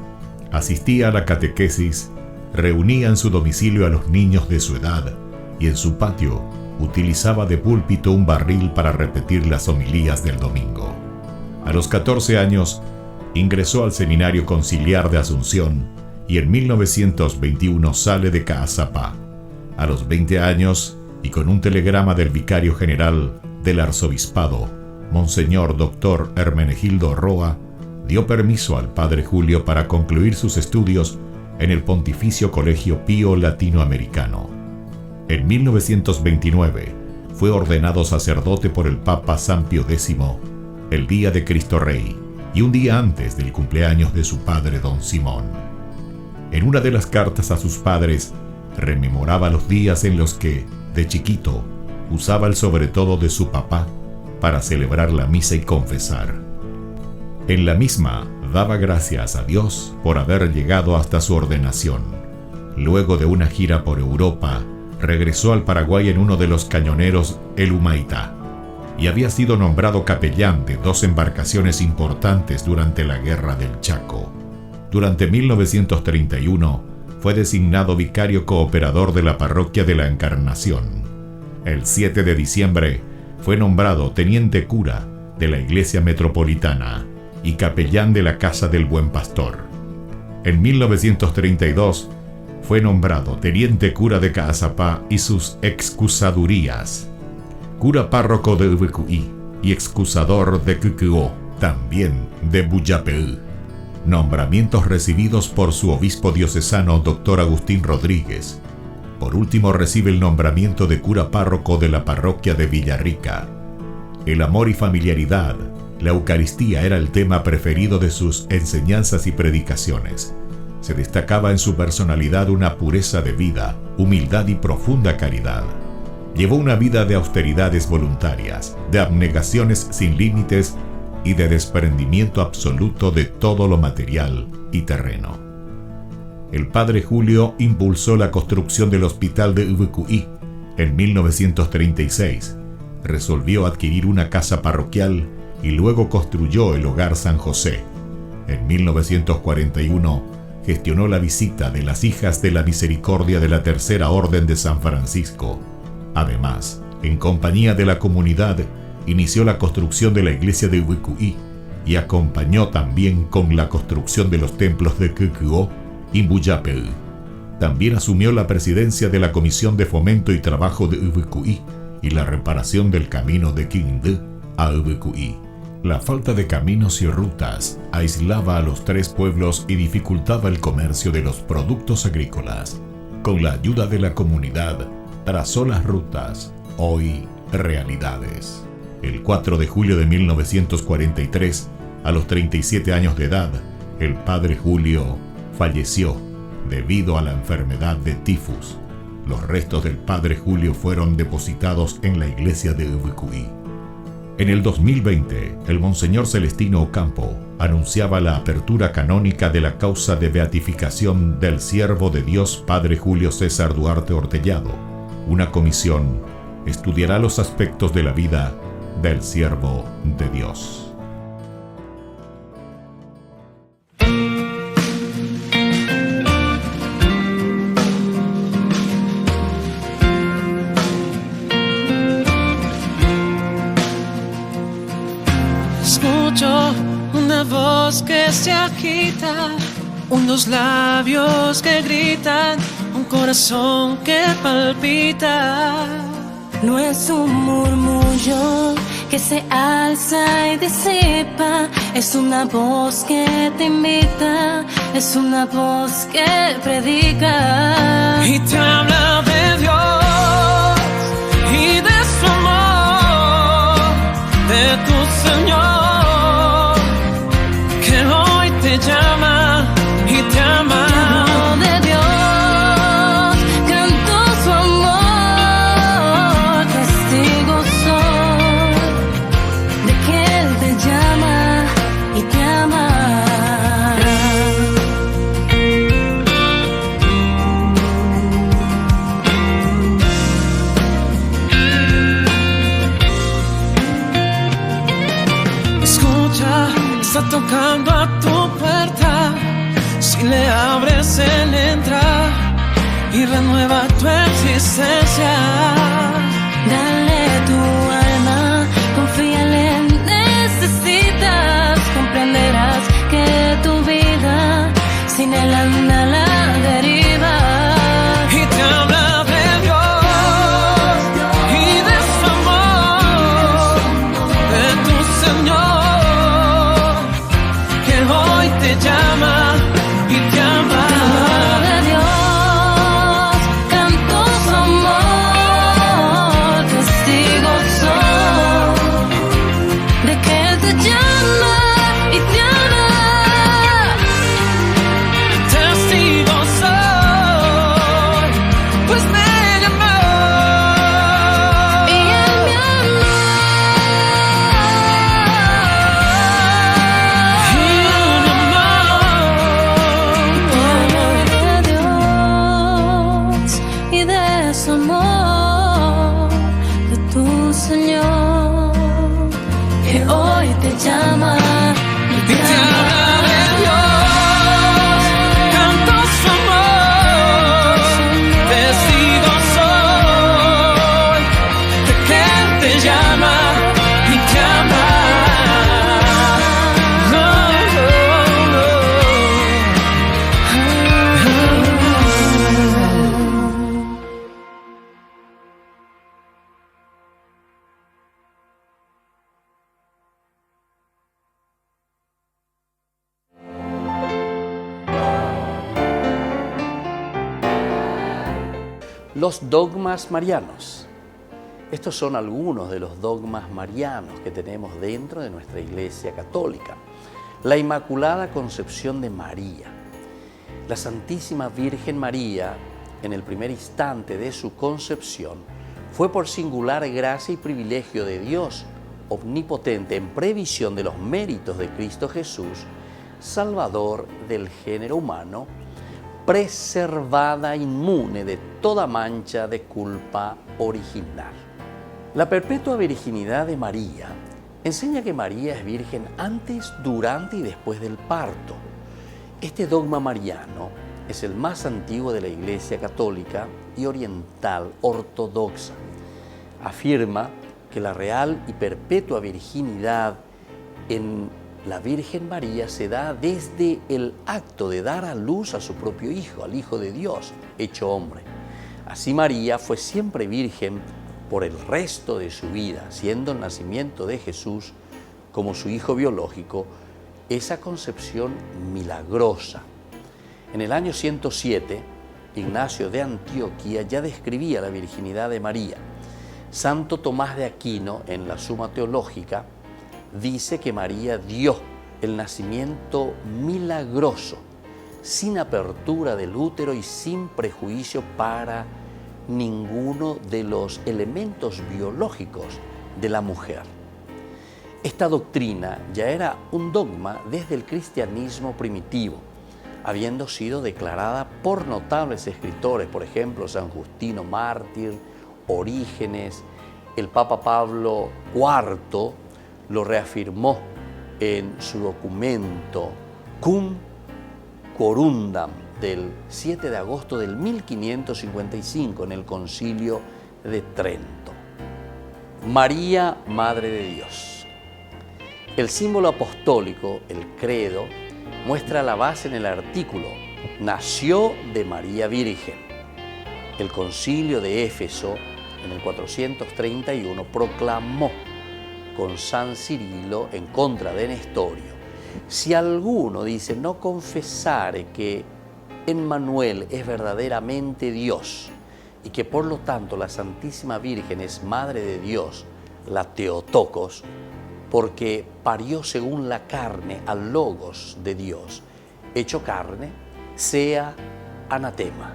asistía a la catequesis, reunía en su domicilio a los niños de su edad y en su patio utilizaba de púlpito un barril para repetir las homilías del domingo. A los 14 años, ingresó al Seminario Conciliar de Asunción y en 1921 sale de Caazapá. A los 20 años, y con un telegrama del vicario general del arzobispado, Monseñor Dr. Hermenegildo Roa, dio permiso al padre Julio para concluir sus estudios en el Pontificio Colegio Pío Latinoamericano. En 1929 fue ordenado sacerdote por el Papa San Pío X, el día de Cristo Rey, y un día antes del cumpleaños de su padre don Simón. En una de las cartas a sus padres, rememoraba los días en los que, de chiquito, usaba el sobretodo de su papá para celebrar la misa y confesar. En la misma, daba gracias a Dios por haber llegado hasta su ordenación. Luego de una gira por Europa, regresó al Paraguay en uno de los cañoneros El Humaitá y había sido nombrado capellán de 2 embarcaciones importantes durante la Guerra del Chaco. Durante 1931 fue designado vicario cooperador de la parroquia de la Encarnación. El 7 de diciembre fue nombrado teniente cura de la Iglesia Metropolitana y capellán de la Casa del Buen Pastor. En 1932 fue nombrado teniente cura de Caazapá y sus excusadurías, cura párroco de Ubucuí y excusador de Cucuó, también de Buyapeú. Nombramientos recibidos por su obispo diocesano, Dr. Agustín Rodríguez. Por último, recibe el nombramiento de cura párroco de la parroquia de Villarrica. El amor y familiaridad, la Eucaristía era el tema preferido de sus enseñanzas y predicaciones. Se destacaba en su personalidad una pureza de vida, humildad y profunda caridad. Llevó una vida de austeridades voluntarias, de abnegaciones sin límites y de desprendimiento absoluto de todo lo material y terreno. El padre Julio impulsó la construcción del hospital de Ubucuí en 1936. Resolvió adquirir una casa parroquial y luego construyó el Hogar San José. En 1941 gestionó la visita de las Hijas de la Misericordia de la Tercera Orden de San Francisco. Además, en compañía de la comunidad, inició la construcción de la iglesia de Ubucuí y acompañó también con la construcción de los templos de Cucuó y Buyapeú. También asumió la presidencia de la Comisión de Fomento y Trabajo de Ubucuí y la reparación del camino de Quindú a Ubucuí. La falta de caminos y rutas aislaba a los tres pueblos y dificultaba el comercio de los productos agrícolas. Con la ayuda de la comunidad, trazó las rutas, hoy realidades. El 4 de julio de 1943, a los 37 años de edad, el padre Julio falleció debido a la enfermedad de tifus. Los restos del padre Julio fueron depositados en la iglesia de Ubucuí. En el 2020, el Monseñor Celestino Ocampo anunciaba la apertura canónica de la causa de beatificación del siervo de Dios Padre Julio César Duarte Ortellado. Una comisión estudiará los aspectos de la vida del siervo de Dios. Escucho una voz que se agita, unos labios que gritan, un corazón que palpita. No es un murmullo que se alza y disipa, es una voz que te invita, es una voz que predica. Y te habla de Dios y de su amor, de tu Señor, que hoy te llama y te ama. Está tocando a tu puerta, si le abres él entra y renueva tu existencia. Dale tu alma, confíale, necesitas, comprenderás que tu vida sin él anda a la deriva. Y te habla de Dios y de su amor, de tu Señor, hoy te llama y te ama. De Dios, canto su amor, testigo soy de que Él te llama y te ama. Testigo soy, pues me llamó y Él me amó. Su amor de tu Señor, que hoy te llama y te ama. de Dios, canto su amor, testigo soy de que Él te llama y te ama. No. Los dogmas marianos. Estos son algunos de los dogmas marianos que tenemos dentro de nuestra Iglesia Católica. La Inmaculada Concepción de María. La Santísima Virgen María, en el primer instante de su concepción, fue por singular gracia y privilegio de Dios omnipotente, en previsión de los méritos de Cristo Jesús, Salvador del género humano, preservada inmune de toda mancha de culpa original. La perpetua virginidad de María enseña que María es virgen antes, durante y después del parto. Este dogma mariano es el más antiguo de la Iglesia Católica y oriental ortodoxa. Afirma que la real y perpetua virginidad en la Virgen María se da desde el acto de dar a luz a su propio Hijo, al Hijo de Dios, hecho hombre. Así María fue siempre virgen por el resto de su vida, siendo el nacimiento de Jesús como su Hijo biológico, esa concepción milagrosa. En el año 107, Ignacio de Antioquía ya describía la virginidad de María. Santo Tomás de Aquino, en la Suma Teológica, dice que María dio el nacimiento milagroso, sin apertura del útero y sin prejuicio para ninguno de los elementos biológicos de la mujer. Esta doctrina ya era un dogma desde el cristianismo primitivo, habiendo sido declarada por notables escritores, por ejemplo, San Justino Mártir, Orígenes. El Papa Pablo IV lo reafirmó en su documento Cum Corundam del 7 de agosto del 1555 en el Concilio de Trento. María, Madre de Dios. El símbolo apostólico, el credo, muestra la base en el artículo nació de María Virgen. El Concilio de Éfeso, en el 431, proclamó con San Cirilo en contra de Nestorio: si alguno dice no confesare que Emmanuel es verdaderamente Dios y que por lo tanto la Santísima Virgen es Madre de Dios, la Theotokos, porque parió según la carne al Logos de Dios, hecho carne, sea anatema.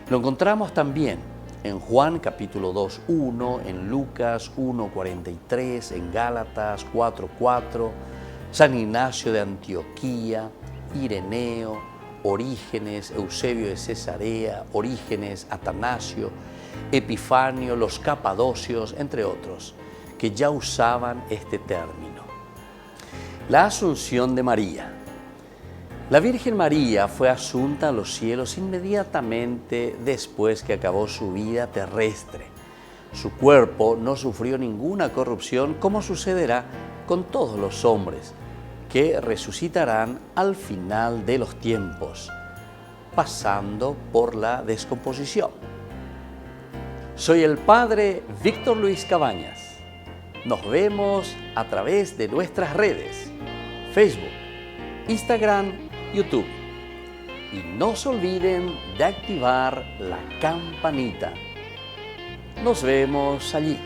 Lo encontramos también en Juan capítulo 2:1, en Lucas 1:43, en Gálatas 4:4, San Ignacio de Antioquía, Ireneo, Orígenes, Eusebio de Cesarea, Orígenes, Atanasio, Epifanio, los Capadocios, entre otros, que ya usaban este término. La Asunción de María. La Virgen María fue asunta a los cielos inmediatamente después que acabó su vida terrestre. Su cuerpo no sufrió ninguna corrupción, como sucederá con todos los hombres, que resucitarán al final de los tiempos, pasando por la descomposición. Soy el Padre Víctor Luis Cabañas. Nos vemos a través de nuestras redes, Facebook, Instagram, YouTube. Y no se olviden de activar la campanita. Nos vemos allí.